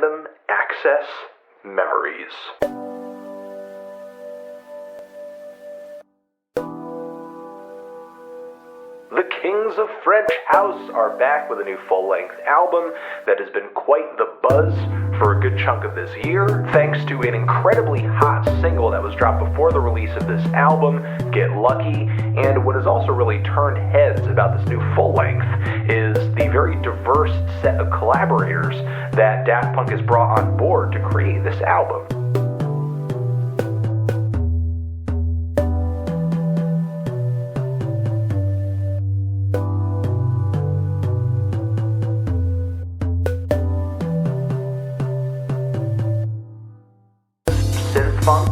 Random Access Memories. The Kings of French House are back with a new full-length album that has been quite the buzz for a good chunk of this year, thanks to an incredibly hot single that was dropped before the release of this album, Get Lucky. And what has also really turned heads about this new full-length is the very diverse set of collaborators that Daft Punk has brought on board to create this album. Synth funk,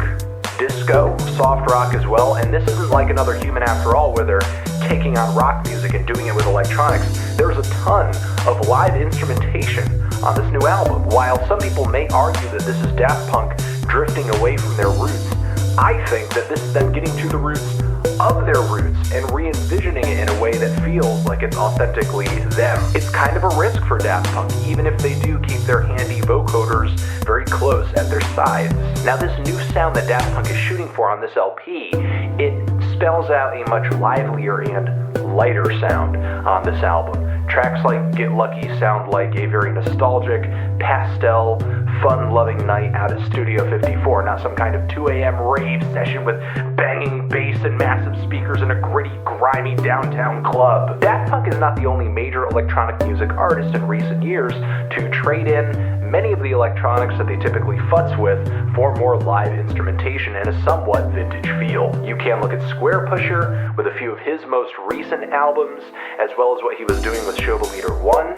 disco, soft rock as well, and this isn't like Another Human After All where they're taking on rock music and doing it with electronics. There's a ton of live instrumentation on this new album. While some people may argue that this is Daft Punk drifting away from their roots, I think that this is them getting to the roots of their roots and re-envisioning it in a way that feels like it's authentically them. It's kind of a risk for Daft Punk, even if they do keep their handy vocoders very close at their sides. Now, this new sound that Daft Punk is shooting for on this LP, it spells out a much livelier and lighter sound on this album. Tracks like Get Lucky sound like a very nostalgic, pastel, fun-loving night out at Studio 54, not some kind of 2 a.m. rave session with banging bass and massive speakers in a gritty, grimy downtown club. Daft Punk is not the only major electronic music artist in recent years to trade in many of the electronics that they typically futz with for more live instrumentation and a somewhat vintage feel. You can look at Square Pusher with a few of his most recent albums, as well as what he was doing with Show the Leader 1,